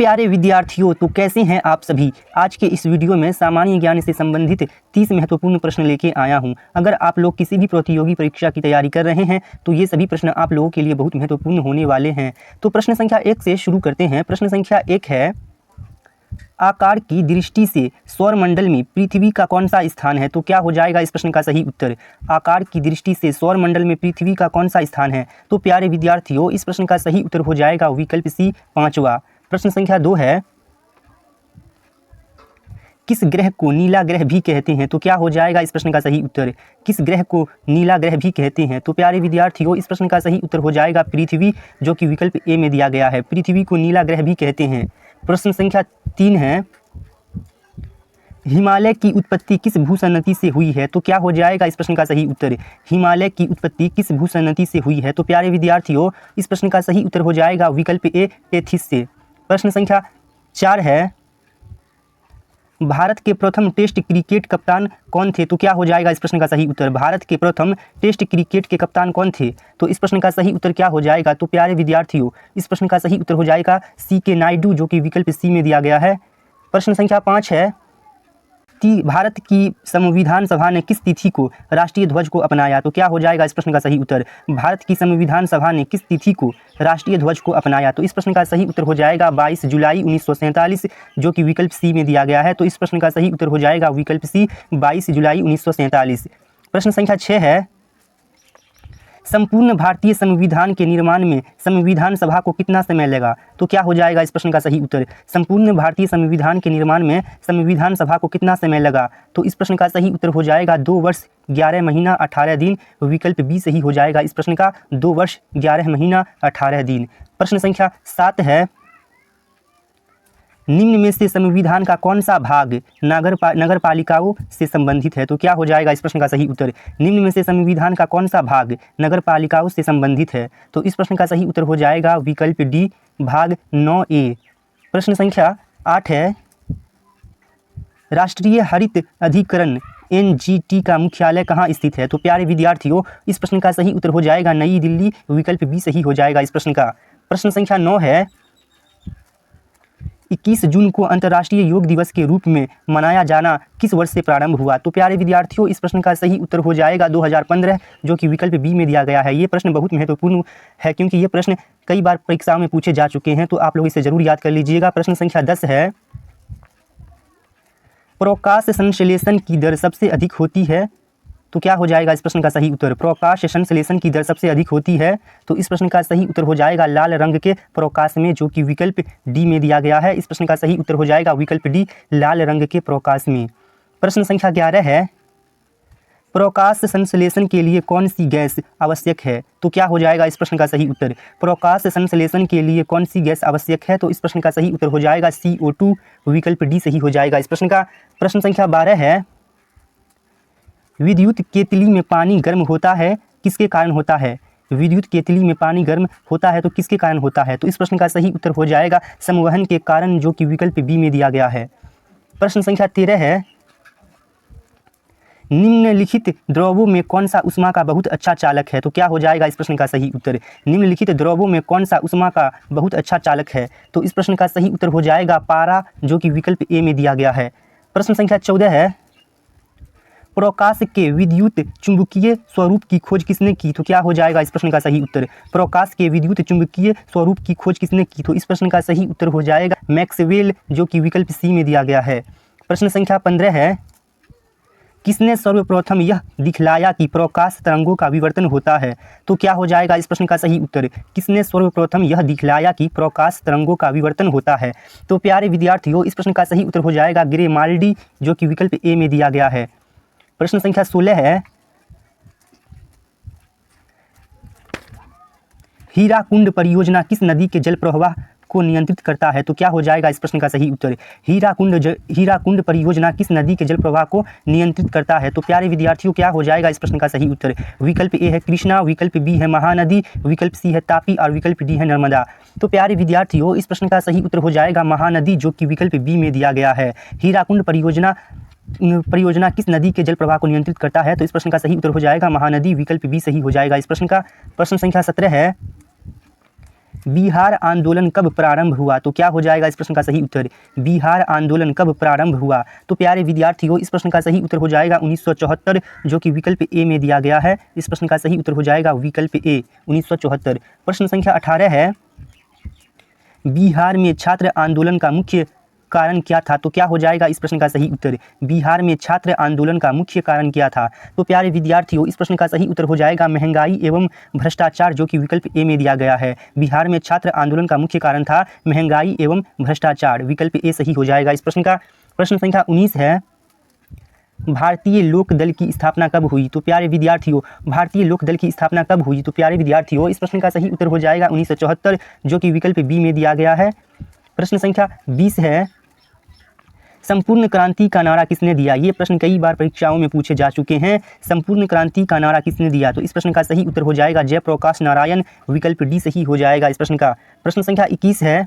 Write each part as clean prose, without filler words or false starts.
प्यारे विद्यार्थियों, तो कैसे हैं आप सभी। आज के इस वीडियो में सामान्य ज्ञान से संबंधित 30 महत्वपूर्ण प्रश्न लेके आया हूं। अगर आप लोग किसी भी प्रतियोगी परीक्षा की तैयारी कर रहे हैं तो ये सभी प्रश्न आप लोगों के लिए बहुत महत्वपूर्ण होने वाले हैं। तो प्रश्न संख्या 1 से शुरू करते हैं। प्रश्न संख्या 1 है, आकार की दृष्टि से सौरमंडल में पृथ्वी का कौन सा स्थान है। तो क्या हो जाएगा इस प्रश्न का सही उत्तर। आकार की दृष्टि से सौरमंडल में पृथ्वी का कौन सा स्थान है। तो प्यारे विद्यार्थियों, इस प्रश्न का सही उत्तर हो जाएगा विकल्प सी, 5वां। प्रश्न संख्या 2 है, किस ग्रह को नीला ग्रह भी कहते हैं। तो क्या हो जाएगा इस प्रश्न का सही उत्तर। किस ग्रह को नीला ग्रह भी कहते हैं। तो प्यारे विद्यार्थियों, इस प्रश्न का सही उत्तर हो जाएगा पृथ्वी, जो कि विकल्प ए में दिया गया है। पृथ्वी को नीला ग्रह भी कहते हैं। प्रश्न संख्या 3 है, हिमालय की उत्पत्ति किस भूसन्नति से हुई है। तो क्या हो जाएगा इस प्रश्न का सही उत्तर। हिमालय की उत्पत्ति किस भूसन्नति से हुई है। तो प्यारे विद्यार्थियों, इस प्रश्न का सही उत्तर हो जाएगा विकल्प ए, टेथिस से। प्रश्न संख्या 4 है, भारत के प्रथम टेस्ट क्रिकेट कप्तान कौन थे। तो क्या हो जाएगा इस प्रश्न का सही उत्तर। भारत के प्रथम टेस्ट क्रिकेट के कप्तान कौन थे। तो इस प्रश्न का सही उत्तर क्या हो जाएगा। तो प्यारे विद्यार्थियों, इस प्रश्न का सही उत्तर हो जाएगा सी के नायडू, जो कि विकल्प सी में दिया गया है। प्रश्न संख्या 5 है, भारत की संविधान सभा ने किस तिथि को राष्ट्रीय ध्वज को अपनाया। तो क्या हो जाएगा इस प्रश्न का सही उत्तर। भारत की संविधान सभा ने किस तिथि को राष्ट्रीय ध्वज को अपनाया। तो इस प्रश्न का सही उत्तर हो जाएगा 22 जुलाई 1947, जो कि विकल्प सी में दिया गया है। तो इस प्रश्न का सही उत्तर हो जाएगा विकल्प सी, 22 जुलाई 1947। प्रश्न संख्या 6 है, संपूर्ण भारतीय संविधान के निर्माण में संविधान सभा को कितना समय लगा। तो क्या हो जाएगा इस प्रश्न का सही उत्तर। संपूर्ण भारतीय संविधान के निर्माण में संविधान सभा को कितना समय लगा। तो इस प्रश्न का सही उत्तर हो जाएगा 2 वर्ष 11 महीना 18 दिन। विकल्प बी सही हो जाएगा इस प्रश्न का, 2 वर्ष 11 महीना 18 दिन। प्रश्न संख्या 7 है, निम्न में से संविधान का कौन सा भाग नगर पालिकाओं से संबंधित है। तो क्या हो जाएगा इस प्रश्न का सही उत्तर। निम्न में से संविधान का कौन सा भाग नगर पालिकाओं से संबंधित है। तो इस प्रश्न का सही उत्तर हो जाएगा विकल्प डी, भाग 9A। प्रश्न संख्या 8 है, राष्ट्रीय हरित अधिकरण NGT का मुख्यालय कहाँ स्थित है। तो प्यारे विद्यार्थियों, इस प्रश्न का सही उत्तर हो जाएगा नई दिल्ली। विकल्प बी सही हो जाएगा इस प्रश्न का। प्रश्न संख्या 9 है, 21 जून को अंतर्राष्ट्रीय योग दिवस के रूप में मनाया जाना किस वर्ष से प्रारंभ हुआ। तो प्यारे विद्यार्थियों, इस प्रश्न का सही उत्तर हो जाएगा 2015, जो कि विकल्प बी में दिया गया है। ये प्रश्न बहुत महत्वपूर्ण है, क्योंकि ये प्रश्न कई बार परीक्षाओं में पूछे जा चुके हैं, तो आप लोग इसे जरूर याद कर लीजिएगा। प्रश्न संख्या 10 है, प्रकाश संश्लेषण की दर सबसे अधिक होती है। तो क्या हो जाएगा इस प्रश्न का सही उत्तर। प्रकाश संश्लेषण की दर सबसे अधिक होती है। तो इस प्रश्न का सही उत्तर हो जाएगा लाल रंग के प्रकाश में, जो कि विकल्प डी में दिया गया है। इस प्रश्न का सही उत्तर हो जाएगा विकल्प डी, लाल रंग के प्रकाश में। प्रश्न संख्या 11 है, प्रकाश संश्लेषण के लिए कौन सी गैस आवश्यक है। तो क्या हो जाएगा इस प्रश्न का सही उत्तर। प्रकाश संश्लेषण के लिए कौन सी गैस आवश्यक है। तो इस प्रश्न का सही उत्तर हो जाएगा CO2, विकल्प डी सही हो जाएगा इस प्रश्न का। प्रश्न संख्या 12 है, विद्युत केतली में पानी गर्म होता है, किसके कारण होता है। विद्युत केतली में पानी गर्म होता है तो किसके कारण होता है। तो इस प्रश्न का सही उत्तर हो जाएगा संवहन के कारण, जो कि विकल्प बी में दिया गया है। प्रश्न संख्या 13 है, निम्नलिखित द्रवों में कौन सा ऊष्मा का बहुत अच्छा चालक है। तो क्या हो जाएगा इस प्रश्न का सही उत्तर। निम्नलिखित द्रवों में कौन सा ऊष्मा का बहुत अच्छा चालक है। तो इस प्रश्न का सही उत्तर हो जाएगा पारा, जो कि विकल्प ए में दिया गया है। प्रश्न संख्या 14 है, प्रकाश के विद्युत चुंबकीय स्वरूप की खोज किसने की। तो क्या हो जाएगा इस प्रश्न का सही उत्तर। प्रकाश के विद्युत चुंबकीय स्वरूप की खोज किसने की। तो इस प्रश्न का सही उत्तर हो जाएगा मैक्सवेल, जो कि विकल्प सी में दिया गया है। प्रश्न संख्या 15 है, किसने सर्वप्रथम यह दिखलाया कि प्रकाश तरंगों का विवर्तन होता है। तो क्या हो जाएगा इस प्रश्न का सही उत्तर। किसने सर्वप्रथम यह दिखलाया कि प्रकाश तरंगों का विवर्तन होता है। तो प्यारे विद्यार्थियों, इस प्रश्न का सही उत्तर हो जाएगा ग्रेमाल्डी, जो कि विकल्प ए में दिया गया है। प्रश्न संख्या 16 है, हीराकुंड परियोजना किस नदी के जल प्रवाह को नियंत्रित करता है। तो क्या हो जाएगा इस प्रश्न का सही उत्तर। हीराकुंड परियोजना किस नदी के जल प्रवाह को नियंत्रित करता है। तो प्यारे विद्यार्थियों, क्या हो जाएगा इस प्रश्न का सही उत्तर। विकल्प ए है कृष्णा, विकल्प बी है महानदी, विकल्प सी है तापी और विकल्प डी है नर्मदा। तो प्यारे विद्यार्थियों, इस प्रश्न का सही उत्तर हो जाएगा महानदी, जो कि विकल्प बी में दिया गया है। हीराकुंड परियोजना किस नदी के जल प्रवाह को नियंत्रित करता है। तो इस प्रश्न का सही उत्तर हो जाएगा महानदी, विकल्प बी सही हो जाएगा इस प्रश्न का। प्रश्न संख्या 17 है, बिहार आंदोलन कब प्रारंभ हुआ? तो क्या हो जाएगा इस प्रश्न का सही उत्तर? बिहार आंदोलन कब प्रारंभ हुआ? तो प्यारे विद्यार्थियों, इस प्रश्न का सही उत्तर हो जाएगा 1974, जो कि विकल्प ए में दिया गया है। इस प्रश्न का सही उत्तर हो जाएगा विकल्प ए 1974। प्रश्न संख्या 18 है, बिहार में छात्र आंदोलन का मुख्य कारण क्या था? तो क्या हो जाएगा इस प्रश्न का सही उत्तर? बिहार में छात्र आंदोलन का मुख्य कारण क्या था? तो प्यारे विद्यार्थियों, इस प्रश्न का सही उत्तर हो जाएगा महंगाई एवं भ्रष्टाचार, जो कि विकल्प ए में दिया गया है। बिहार में छात्र आंदोलन का मुख्य कारण था महंगाई एवं भ्रष्टाचार, विकल्प ए सही हो जाएगा इस प्रश्न का। प्रश्न संख्या 19 है, भारतीय लोक दल की स्थापना कब हुई? तो प्यारे विद्यार्थियों, भारतीय लोक दल की स्थापना कब हुई? तो प्यारे विद्यार्थियों, इस प्रश्न का सही उत्तर हो जाएगा 1974, जो कि विकल्प बी में दिया गया है। प्रश्न संख्या 20 है, संपूर्ण क्रांति का नारा किसने दिया? ये प्रश्न कई बार परीक्षाओं में पूछे जा चुके हैं। संपूर्ण क्रांति का नारा किसने दिया? तो इस प्रश्न का सही उत्तर हो जाएगा जयप्रकाश नारायण, विकल्प डी सही हो जाएगा इस प्रश्न का। प्रश्न संख्या 21 है,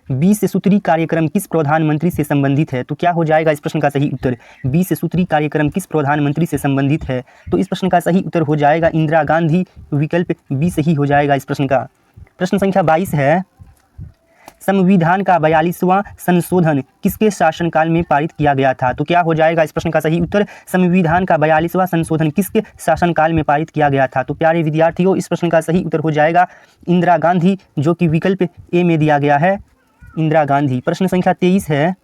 20 सूत्री कार्यक्रम किस प्रधानमंत्री से संबंधित है? तो क्या हो जाएगा इस प्रश्न का सही उत्तर? 20 सूत्री कार्यक्रम किस प्रधानमंत्री से संबंधित है? तो इस प्रश्न का सही उत्तर हो जाएगा इंदिरा गांधी, विकल्प बी सही हो जाएगा इस प्रश्न का। प्रश्न संख्या 22 है, संविधान का 42वां संशोधन किसके शासनकाल में पारित किया गया था? तो क्या हो जाएगा इस प्रश्न का सही उत्तर? संविधान का 42वां संशोधन किसके शासनकाल में पारित किया गया था? तो प्यारे विद्यार्थियों, इस प्रश्न का सही उत्तर हो जाएगा इंदिरा गांधी, जो कि विकल्प ए में दिया गया है, इंदिरा गांधी। प्रश्न संख्या 23 है,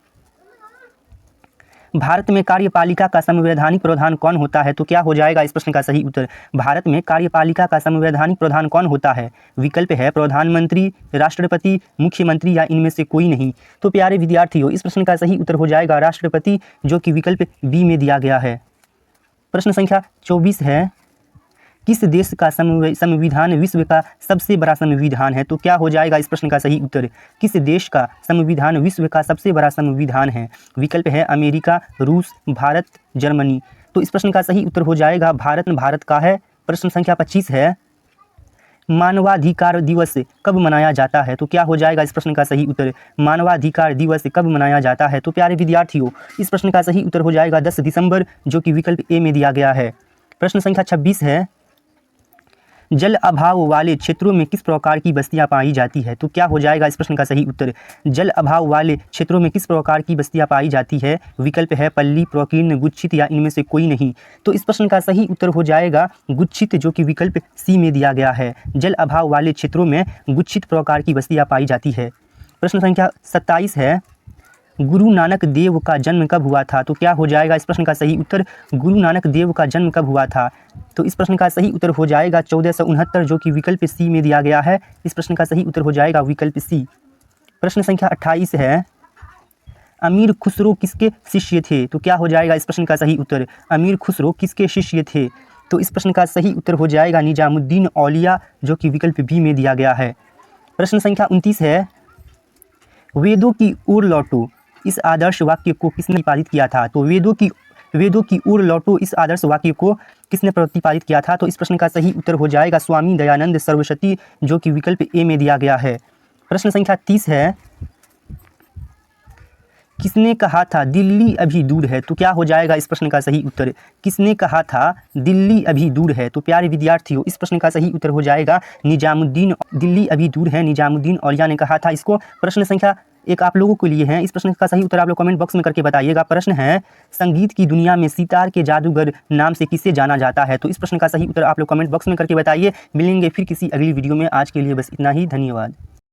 भारत में कार्यपालिका का संवैधानिक प्रधान कौन होता है? तो क्या हो जाएगा इस प्रश्न का सही उत्तर? भारत में कार्यपालिका का संवैधानिक प्रधान कौन होता है? विकल्प है प्रधानमंत्री, राष्ट्रपति, मुख्यमंत्री या इनमें से कोई नहीं। तो प्यारे विद्यार्थियों, इस प्रश्न का सही उत्तर हो जाएगा राष्ट्रपति, जो कि विकल्प बी में दिया गया है। प्रश्न संख्या 24 है, किस देश का संविधान विश्व का सबसे बड़ा संविधान है? तो क्या हो जाएगा इस प्रश्न का सही उत्तर? किस देश का संविधान विश्व का सबसे बड़ा संविधान है? विकल्प है अमेरिका, रूस, भारत, जर्मनी। तो इस प्रश्न का सही उत्तर हो जाएगा भारत का है। प्रश्न संख्या 25 है, मानवाधिकार दिवस कब मनाया जाता है? तो क्या हो जाएगा इस प्रश्न का सही उत्तर? मानवाधिकार दिवस कब मनाया जाता है? तो प्यारे विद्यार्थियों, इस प्रश्न का सही उत्तर हो जाएगा 10 दिसंबर, जो कि विकल्प ए में दिया गया है। प्रश्न संख्या 26 है, जल अभाव वाले क्षेत्रों में किस प्रकार की बस्तियां पाई जाती है? तो क्या हो जाएगा इस प्रश्न का सही उत्तर? जल अभाव वाले क्षेत्रों में किस प्रकार की बस्तियां पाई जाती है? विकल्प है पल्ली, प्रकीर्ण, गुच्छित या इनमें से कोई नहीं। तो इस प्रश्न का सही उत्तर हो जाएगा गुच्छित, जो कि विकल्प सी में दिया गया है। जल अभाव वाले क्षेत्रों में गुच्छित प्रकार की बस्तियां पाई जाती है। प्रश्न संख्या 27 है, गुरु नानक देव का जन्म कब हुआ था? तो क्या हो जाएगा इस प्रश्न का सही उत्तर? गुरु नानक देव का जन्म कब हुआ था? तो इस प्रश्न का सही उत्तर हो जाएगा 1469, जो कि विकल्प सी में दिया गया है। इस प्रश्न का सही उत्तर हो जाएगा विकल्प सी। प्रश्न संख्या 28 है, अमीर खुसरो किसके शिष्य थे? तो क्या हो जाएगा इस प्रश्न का सही उत्तर? अमीर खुसरो किसके शिष्य थे? तो इस प्रश्न का सही उत्तर हो जाएगा निजामुद्दीन औलिया, जो कि विकल्प बी में दिया गया है। प्रश्न संख्या 29 है, वेदों की ओर लौटो इस आदर्श वाक्य को किसने प्रतिपादित किया था? तो वेदों की ओर लौटो इस आदर्श वाक्य को किसने प्रतिपादित किया था? तो इस प्रश्न का सही उत्तर हो जाएगा स्वामी दयानंद सरस्वती, जो कि विकल्प ए में दिया गया है। प्रश्न संख्या 30 है, किसने कहा था दिल्ली अभी दूर है? तो क्या हो जाएगा इस प्रश्न का सही उत्तर? किसने कहा था दिल्ली अभी दूर है? तो प्यारे विद्यार्थियों, इस प्रश्न का सही उत्तर हो जाएगा निजामुद्दीन, दिल्ली अभी दूर है, निजामुद्दीन औलिया ने कहा था इसको। प्रश्न संख्या एक आप लोगों के लिए है, इस प्रश्न का सही उत्तर आप लोग कमेंट बॉक्स में करके बताइएगा। प्रश्न है, संगीत की दुनिया में सितार के जादूगर नाम से किसे जाना जाता है? तो इस प्रश्न का सही उत्तर आप लोग कमेंट बॉक्स में करके बताइए। मिलेंगे फिर किसी अगली वीडियो में। आज के लिए बस इतना ही, धन्यवाद।